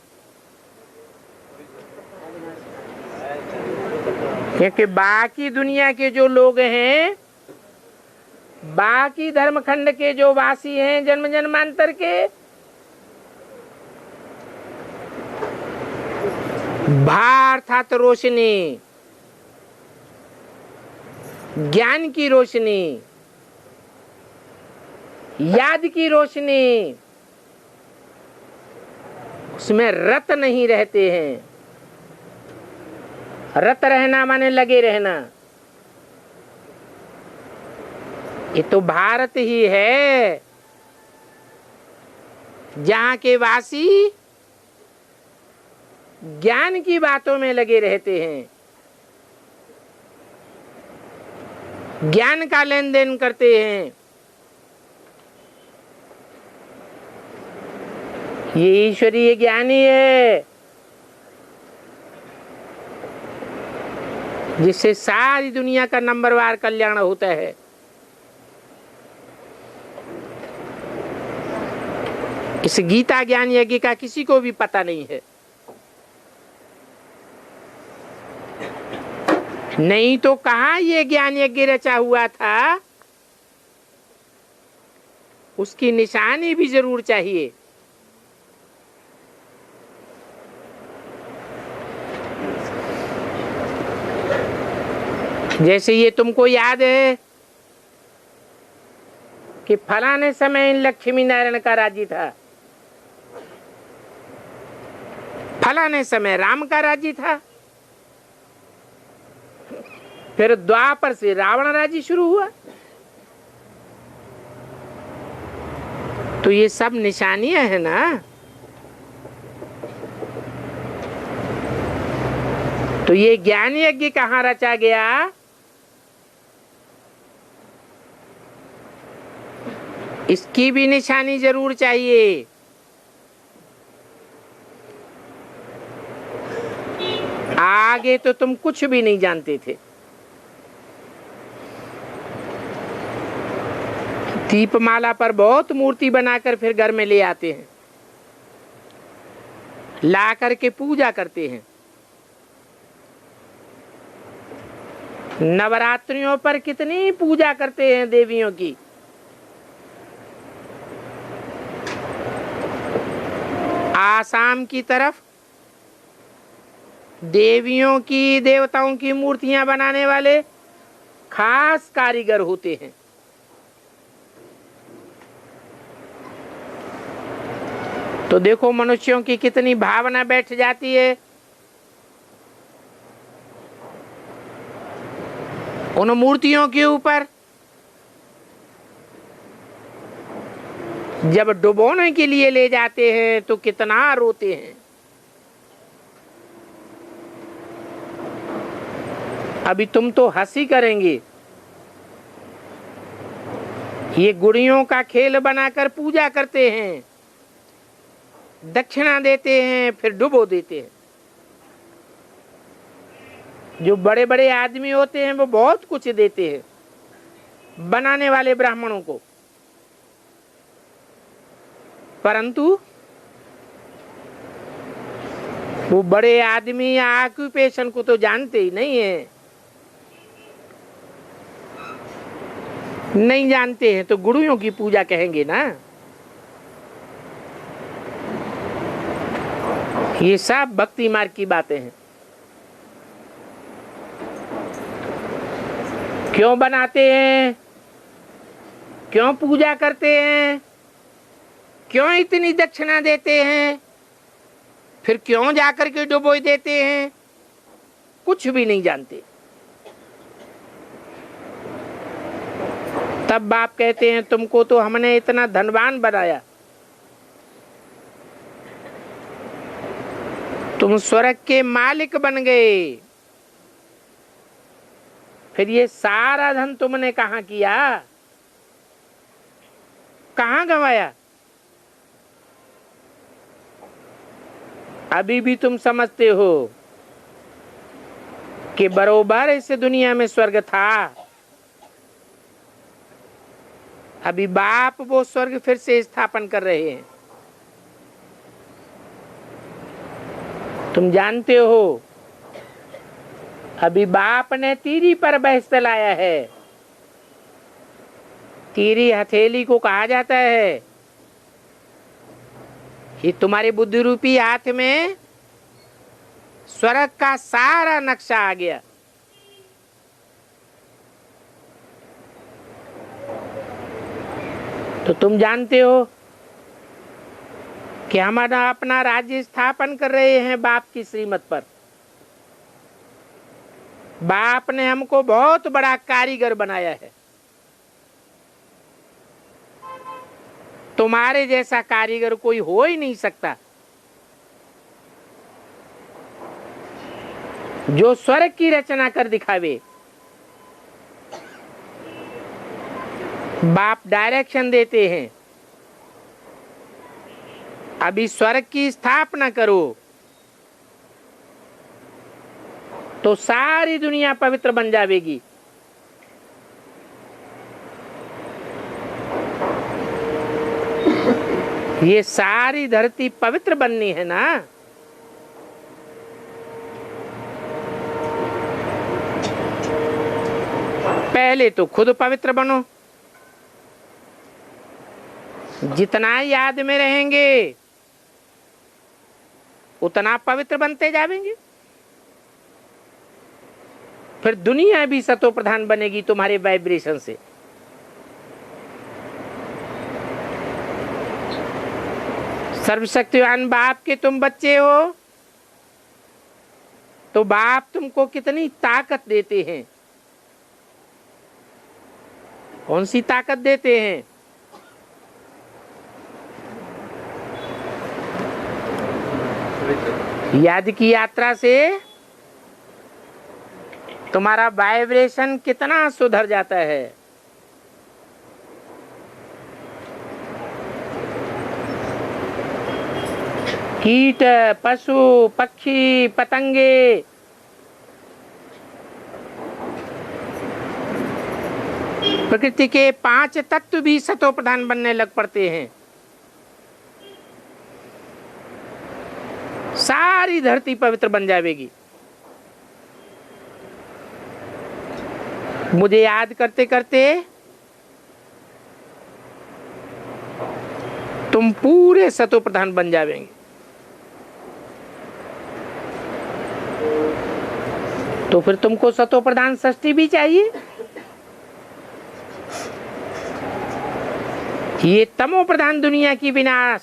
क्योंकि बाकी दुनिया के जो लोग हैं, बाकी धर्मखंड के जो वासी हैं जन्म जन्मांतर के, भा अर्थात रोशनी, ज्ञान की रोशनी, याद की रोशनी, उसमें रत नहीं रहते हैं। रत रहना माने लगे रहना। ये तो भारत ही है जहाँ के वासी ज्ञान की बातों में लगे रहते हैं, ज्ञान का लेन देन करते हैं। ये ईश्वरीय ज्ञानी है जिससे सारी दुनिया का नंबरवार कल्याण होता है। इस गीता ज्ञान यज्ञ का किसी को भी पता नहीं है। नहीं तो कहाँ ये ज्ञान यज्ञ रचा हुआ था, उसकी निशानी भी जरूर चाहिए। जैसे ये तुमको याद है कि फलाने समय लक्ष्मी नारायण का राज्य था, फलाने समय राम का राज्य था, फिर द्वापर से रावण राज्य शुरू हुआ। तो ये सब निशानियां है ना। तो ये ज्ञान यज्ञ कहाँ रचा गया? इसकी भी निशानी जरूर चाहिए। आगे तो तुम कुछ भी नहीं जानते थे। दीपमाला पर बहुत मूर्ति बनाकर फिर घर में ले आते हैं, ला करके पूजा करते हैं। नवरात्रियों पर कितनी पूजा करते हैं देवियों की। आसाम की तरफ देवियों की, देवताओं की मूर्तियां बनाने वाले खास कारीगर होते हैं। तो देखो मनुष्यों की कितनी भावना बैठ जाती है उन मूर्तियों के ऊपर। जब डुबोने के लिए ले जाते हैं तो कितना रोते हैं। अभी तुम तो हंसी करेंगे, ये गुड़ियों का खेल बनाकर पूजा करते हैं, दक्षिणा देते हैं, फिर डुबो देते हैं। जो बड़े बड़े आदमी होते हैं वो बहुत कुछ देते हैं बनाने वाले ब्राह्मणों को, परंतु वो बड़े आदमी या ऑक्यूपेशन को तो जानते ही नहीं है। नहीं जानते हैं तो गुरुओं की पूजा कहेंगे ना। ये सब भक्ति मार्ग की बातें हैं। क्यों बनाते हैं, क्यों पूजा करते हैं, क्यों इतनी दक्षिणा देते हैं, फिर क्यों जाकर के डुबो देते हैं, कुछ भी नहीं जानते। तब बाप कहते हैं तुमको तो हमने इतना धनवान बनाया, तुम स्वर्ग के मालिक बन गए, फिर ये सारा धन तुमने कहाँ किया, कहाँ गंवाया? अभी भी तुम समझते हो कि बरोबर इस दुनिया में स्वर्ग था। अभी बाप वो स्वर्ग फिर से स्थापन कर रहे हैं। तुम जानते हो अभी बाप ने तीरी पर बहस लाया है। तीरी हथेली को कहा जाता है। ये तुम्हारे बुद्धि रूपी हाथ में स्वर्ग का सारा नक्शा आ गया। तो तुम जानते हो कि हमारा अपना राज्य स्थापन कर रहे हैं बाप की श्रीमत पर। बाप ने हमको बहुत बड़ा कारीगर बनाया है। तुम्हारे जैसा कारीगर कोई हो ही नहीं सकता जो स्वर्ग की रचना कर दिखावे। बाप डायरेक्शन देते हैं, अभी स्वर्ग की स्थापना करो, तो सारी दुनिया पवित्र बन जाएगी। ये सारी धरती पवित्र बननी है ना। पहले तो खुद पवित्र बनो। जितना याद में रहेंगे उतना पवित्र बनते जाएंगे। फिर दुनिया भी सतो प्रधान बनेगी तुम्हारे वाइब्रेशन से। सर्वशक्तिवान बाप के तुम बच्चे हो, तो बाप तुमको कितनी ताकत देते हैं। कौन सी ताकत देते हैं? याद की यात्रा से तुम्हारा वाइब्रेशन कितना सुधर जाता है। कीट, पशु, पक्षी, पतंगे, प्रकृति के 5 तत्व भी सतो प्रधान बनने लग पड़ते हैं। सारी धरती पवित्र बन जाएगी। मुझे याद करते करते तुम पूरे सतो प्रधान बन जाएंगे। तो फिर तुमको सतो प्रधान षष्ठी भी चाहिए। ये तमो प्रधान दुनिया की विनाश,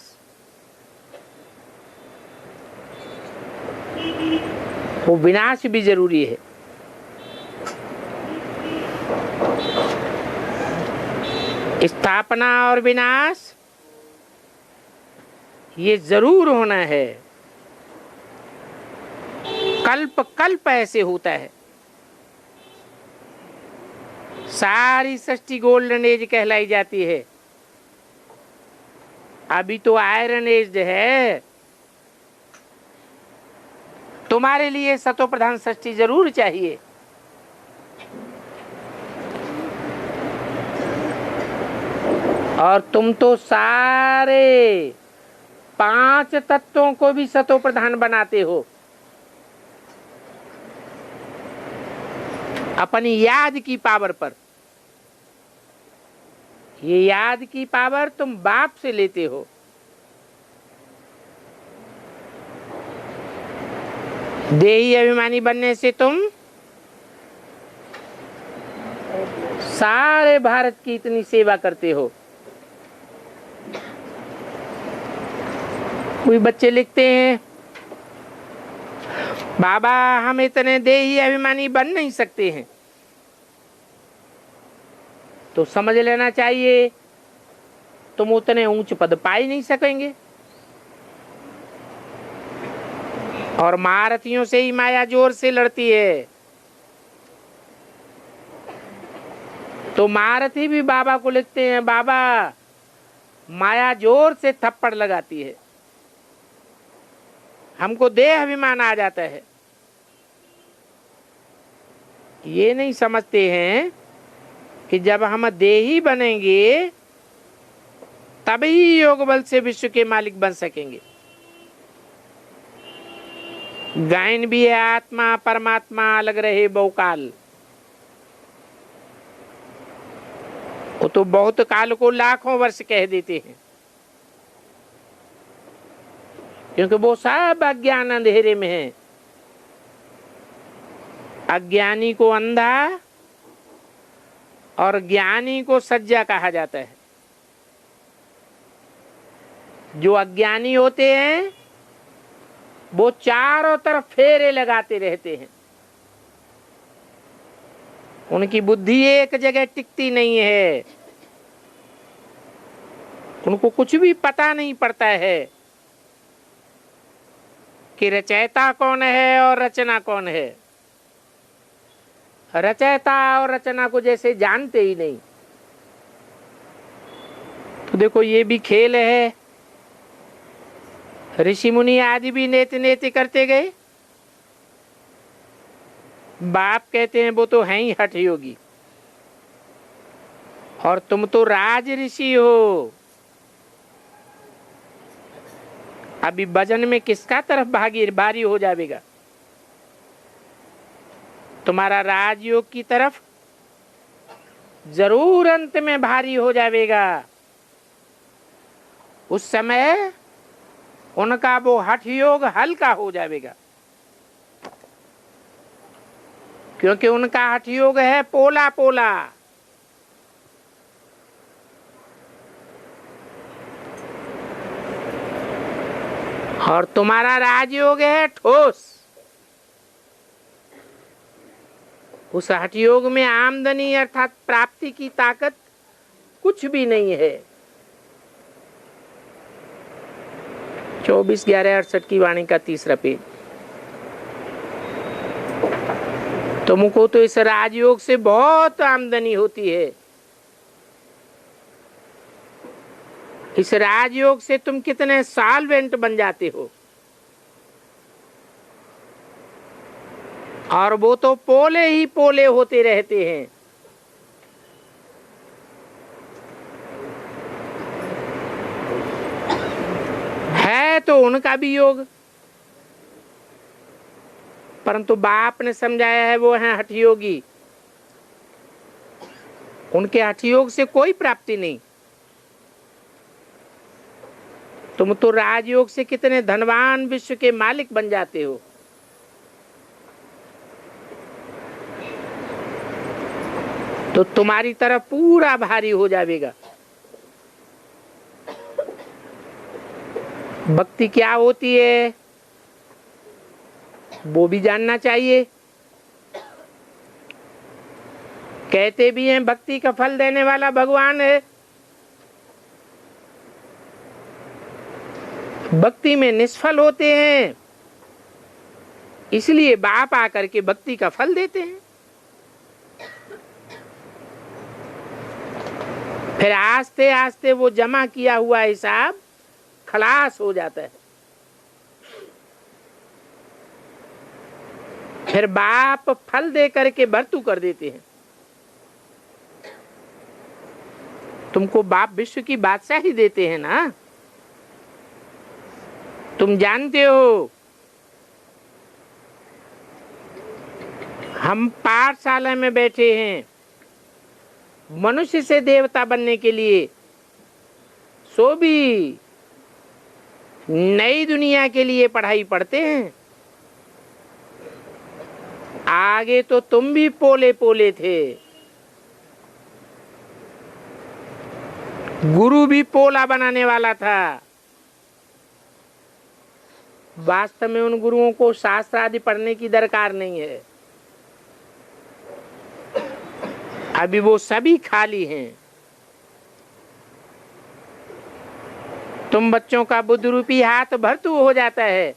वो विनाश भी जरूरी है। स्थापना और विनाश ये जरूर होना है। कल्प कल्प ऐसे होता है। सारी सृष्टि गोल्डन एज कहलाई जाती है। अभी तो आयरन एज है। तुम्हारे लिए सतो प्रधान सृष्टि जरूर चाहिए। और तुम तो सारे 5 तत्वों को भी सतो प्रधान बनाते हो अपनी याद की पावर पर। ये याद की पावर तुम बाप से लेते हो। देही अभिमानी बनने से तुम सारे भारत की इतनी सेवा करते हो। कोई बच्चे लिखते हैं, बाबा हम इतने देही अभिमानी बन नहीं सकते हैं। तो समझ लेना चाहिए तुम उतने ऊंच पद पा ही नहीं सकेंगे। और महारथियों से ही माया जोर से लड़ती है। तो महारथी भी बाबा को लिखते हैं, बाबा माया जोर से थप्पड़ लगाती है, हमको देह अभिमान आ जाता है। ये नहीं समझते हैं कि जब हम देही बनेंगे तभी योग बल से विश्व के मालिक बन सकेंगे। गायन भी है, आत्मा परमात्मा अलग रहे बहुकाल। वो तो बहुत काल को लाखों वर्ष कह देते हैं, क्योंकि वो सब अज्ञान अंधेरे में है। अज्ञानी को अंधा और ज्ञानी को सज्जा कहा जाता है। जो अज्ञानी होते हैं वो चारों तरफ फेरे लगाते रहते हैं। उनकी बुद्धि एक जगह टिकती नहीं है। उनको कुछ भी पता नहीं पड़ता है कि रचयिता कौन है और रचना कौन है। रचयिता और रचना को जैसे जानते ही नहीं। तो देखो ये भी खेल है। ऋषि मुनि आदि भी नेति नेति करते गए। बाप कहते हैं वो तो हैं ही हठ योगी, और तुम तो राज ऋषि हो। अभी भजन में किसका तरफ भारी हो जाएगा? तुम्हारा राजयोग की तरफ जरूर अंत में भारी हो जाएगा। उस समय उनका वो हठ योग हल्का हो जाएगा। क्योंकि उनका हठ योग है पोला पोला। और तुम्हारा राजयोग है ठोस। उस हठ योग में आमदनी अर्थात प्राप्ति की ताकत कुछ भी नहीं है। 24/11/68 की वाणी का 3रा पेज। तुमको तो इस राजयोग से बहुत आमदनी होती है। इस राजयोग से तुम कितने सॉल्वेंट बन जाते हो। और वो तो पोले ही पोले होते रहते हैं। है तो उनका भी योग, परंतु बाप ने समझाया है वो है हठयोगी। उनके हठयोग से कोई प्राप्ति नहीं। तुम तो राजयोग से कितने धनवान विश्व के मालिक बन जाते हो। तो तुम्हारी तरफ पूरा भारी हो जाएगा। भक्ति क्या होती है वो भी जानना चाहिए। कहते भी हैं भक्ति का फल देने वाला भगवान है। भक्ति में निष्फल होते हैं, इसलिए बाप आकर के भक्ति का फल देते हैं। फिर आस्ते आस्ते वो जमा किया हुआ हिसाब खलास हो जाता है। फिर बाप फल दे करके भर्तू कर देते हैं। तुमको बाप विश्व की बादशाही देते हैं ना। तुम जानते हो हम पाठशाला में बैठे हैं मनुष्य से देवता बनने के लिए, सो भी नई दुनिया के लिए पढ़ाई पढ़ते हैं। आगे तो तुम भी पोले पोले थे, गुरु भी पोला बनाने वाला था। वास्तव में उन गुरुओं को शास्त्र आदि पढ़ने की दरकार नहीं है। अभी वो सभी खाली हैं। तुम बच्चों का बुद्ध रूपी हाथ भर्तू हो जाता है।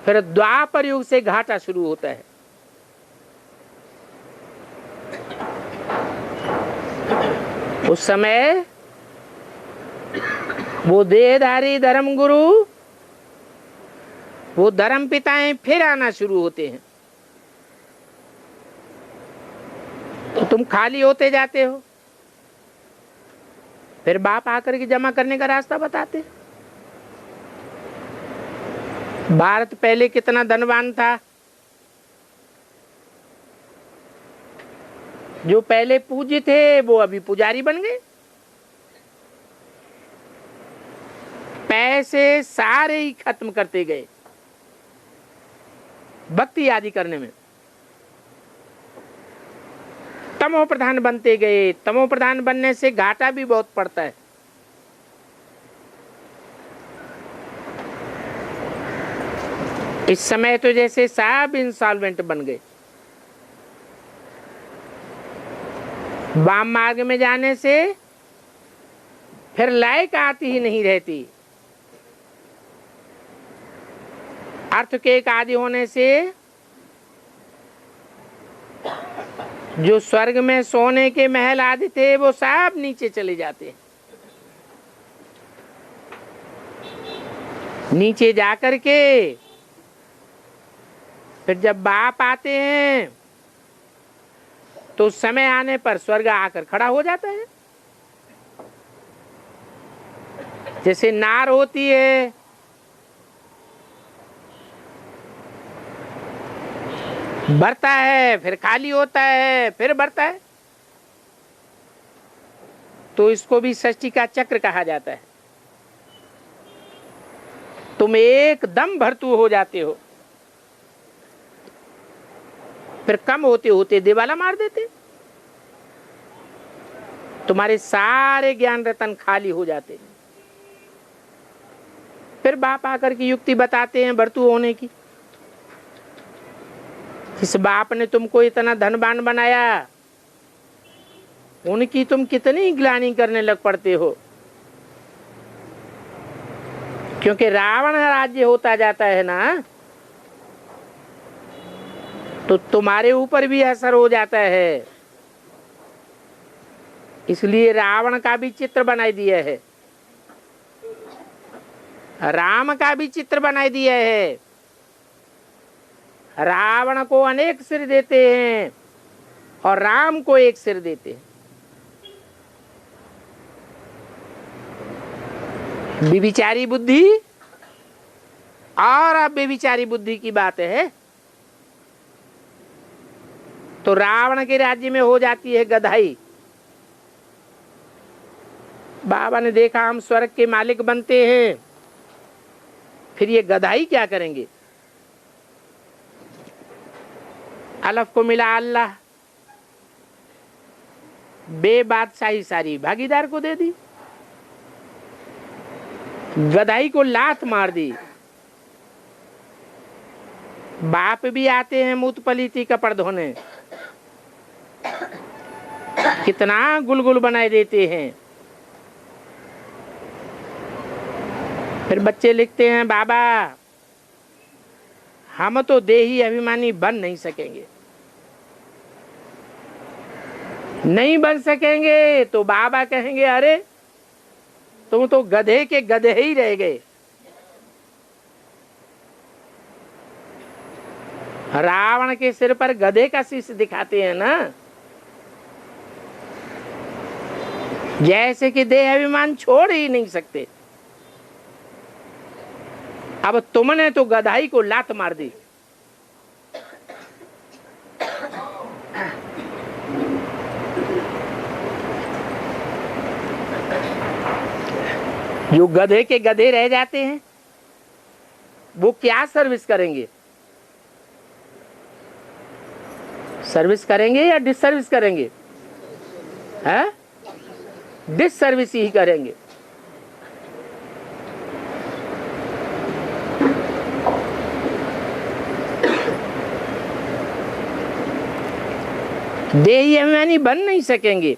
फिर द्वापर युग से घाटा शुरू होता है। उस समय वो देहधारी धर्म गुरु, वो धर्म पिताएं फिर आना शुरू होते हैं। तो तुम खाली होते जाते हो। फिर बाप आकर के जमा करने का रास्ता बताते। भारत पहले कितना धनवान था। जो पहले पूज्य थे वो अभी पुजारी बन गए। पैसे सारे ही खत्म करते गए भक्ति आदि करने में। तमो प्रधान बनते गए। तमो प्रधान बनने से घाटा भी बहुत पड़ता है। इस समय तो जैसे सब इंसॉल्वेंट बन गए। वाम मार्ग में जाने से फिर लायक आती ही नहीं रहती। अर्थ के एक आदि होने से जो स्वर्ग में सोने के महल आदि थे वो सब नीचे चले जाते हैं। नीचे जाकर के फिर जब बाप आते हैं तो समय आने पर स्वर्ग आकर खड़ा हो जाता है। जैसे नार होती है, बढ़ता है फिर खाली होता है फिर बढ़ता है। तो इसको भी सृष्टि का चक्र कहा जाता है। तुम एकदम भर्तू हो जाते हो। फिर कम होते होते दिवाला मार देते, तुम्हारे सारे ज्ञान रतन खाली हो जाते। फिर बाप आकर की युक्ति बताते हैं भर्तू होने की। इस बाप ने तुमको इतना धनवान बनाया, उनकी तुम कितनी ग्लानि करने लग पड़ते हो, क्योंकि रावण राज्य होता जाता है ना, तो तुम्हारे ऊपर भी असर हो जाता है। इसलिए रावण का भी चित्र बनाई दिया है, राम का भी चित्र बनाई दिया है। रावण को अनेक सिर देते हैं और राम को एक सिर देते हैं। व्यभिचारी बुद्धि और अब व्यभिचारी बुद्धि की बात है, तो रावण के राज्य में हो जाती है गधाई। बाबा ने देखा हम स्वर्ग के मालिक बनते हैं, फिर ये गधाई क्या करेंगे। अलफ को मिला अल्लाह, बेबादशाही सारी भागीदार को दे दी, गधाई को लात मार दी। बाप भी आते हैं मूत पलीती कपड़ धोने, कितना गुलगुल बनाए देते हैं। फिर बच्चे लिखते हैं बाबा हम तो देही अभिमानी बन नहीं सकेंगे, नहीं बन सकेंगे। तो बाबा कहेंगे अरे तुम तो गधे के गधे ही रह गए। रावण के सिर पर गधे का शीश दिखाते हैं ना, जैसे कि देह अभिमान छोड़ ही नहीं सकते। अब तुमने तो गधाई को लात मार दी। जो गधे के गधे रह जाते हैं वो क्या सर्विस करेंगे, सर्विस करेंगे या डिसर्विस करेंगे? है डिसर्विस ही करेंगे। देही अभिमानी बन नहीं सकेंगे।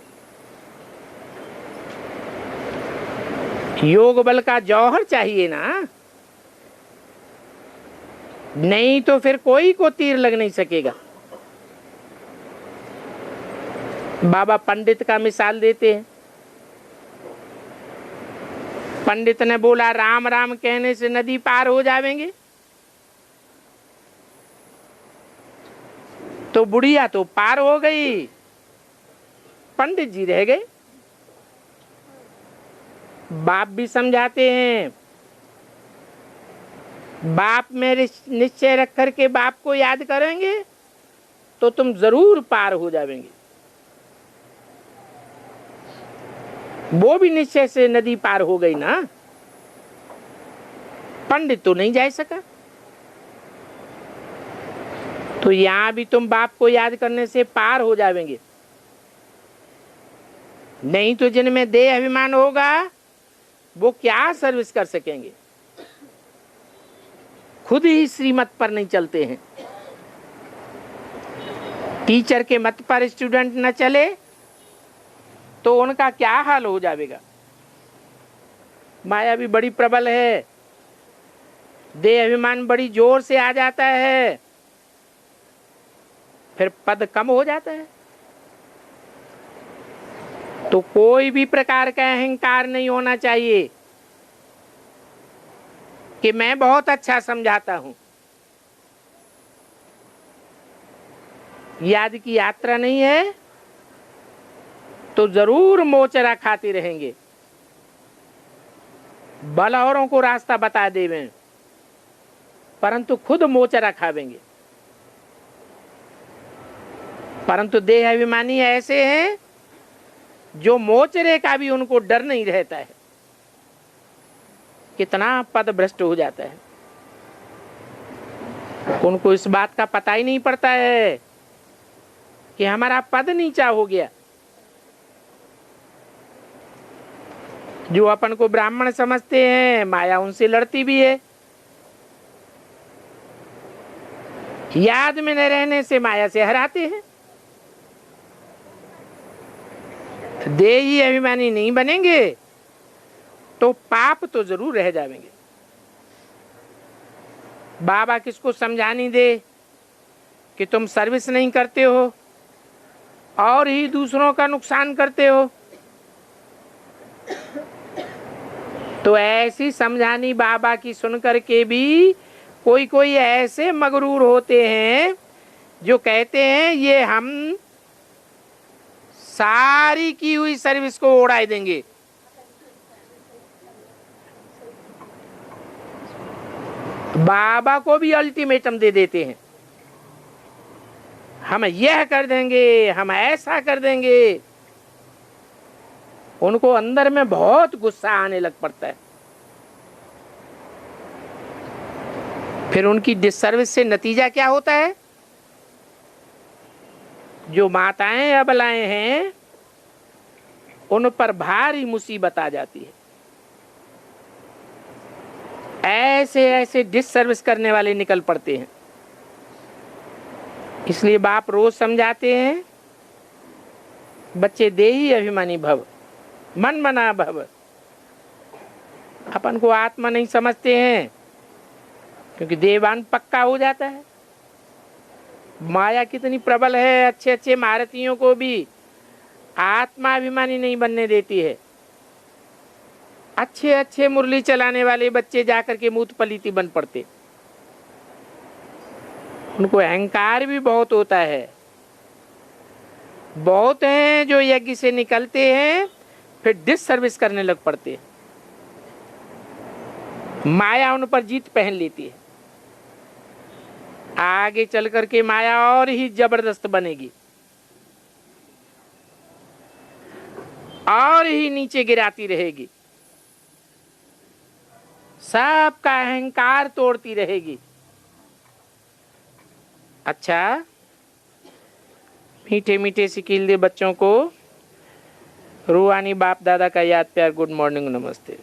योग बल का जौहर चाहिए ना, नहीं तो फिर कोई को तीर लग नहीं सकेगा। बाबा पंडित का मिसाल देते हैं। पंडित ने बोला राम राम कहने से नदी पार हो जाएंगे, तो बुढ़िया तो पार हो गई, पंडित जी रह गए। बाप भी समझाते हैं, बाप में निश्चय रख करके बाप को याद करेंगे तो तुम जरूर पार हो जाएंगे। वो भी निश्चय से नदी पार हो गई ना, पंडित तो नहीं जा सका। तो यहां भी तुम बाप को याद करने से पार हो जाएंगे, नहीं तो जिनमें देह अभिमान होगा वो क्या सर्विस कर सकेंगे, खुद ही श्रीमत पर नहीं चलते हैं। टीचर के मत पर स्टूडेंट न चले तो उनका क्या हाल हो जाएगा। माया भी बड़ी प्रबल है, देह अभिमान बड़ी जोर से आ जाता है, फिर पद कम हो जाता है। तो कोई भी प्रकार का अहंकार नहीं होना चाहिए कि मैं बहुत अच्छा समझाता हूं। याद की यात्रा नहीं है तो जरूर मोचरा खाते रहेंगे, बल औरों को रास्ता बता देवें परंतु खुद मोचरा खावेंगे। परंतु देह अभिमानी ऐसे हैं जो मोचरे का भी उनको डर नहीं रहता है, कितना पद भ्रष्ट हो जाता है। उनको इस बात का पता ही नहीं पड़ता है कि हमारा पद नीचा हो गया। जो अपन को ब्राह्मण समझते हैं, माया उनसे लड़ती भी है। याद में न रहने से माया से हराते हैं। देही अभिमानी नहीं बनेंगे तो पाप तो जरूर रह जाएंगे। बाबा किसको समझानी दे कि तुम सर्विस नहीं करते हो और ही दूसरों का नुकसान करते हो, तो ऐसी समझानी बाबा की सुन करके भी कोई कोई ऐसे मगरूर होते हैं जो कहते हैं ये हम सारी की हुई सर्विस को उड़ा देंगे। बाबा को भी अल्टीमेटम दे देते हैं, हम यह कर देंगे, हम ऐसा कर देंगे। उनको अंदर में बहुत गुस्सा आने लग पड़ता है। फिर उनकी डिससर्विस से नतीजा क्या होता है? जो माताएं अबलाएं हैं उन पर भारी मुसीबत आ जाती है। ऐसे ऐसे डिससर्विस करने वाले निकल पड़ते हैं। इसलिए बाप रोज समझाते हैं, बच्चे देही अभिमानी भव, मन मना भव। अपन को आत्मा नहीं समझते हैं क्योंकि देवान पक्का हो जाता है। माया कितनी प्रबल है, अच्छे अच्छे महारथियों को भी आत्मा अभिमानी नहीं बनने देती है। अच्छे अच्छे मुरली चलाने वाले बच्चे जाकर के मूत पलीती बन पड़ते। उनको अहंकार भी बहुत होता है। बहुत हैं जो यज्ञ से निकलते हैं फिर डिससर्विस करने लग पड़ते। माया उन पर जीत पहन लेती है। आगे चल करके माया और ही जबरदस्त बनेगी और ही नीचे गिराती रहेगी, सबका अहंकार तोड़ती रहेगी। अच्छा, मीठे मीठे सिकील दे बच्चों को रूहानी बाप दादा का याद प्यार गुड मॉर्निंग नमस्ते।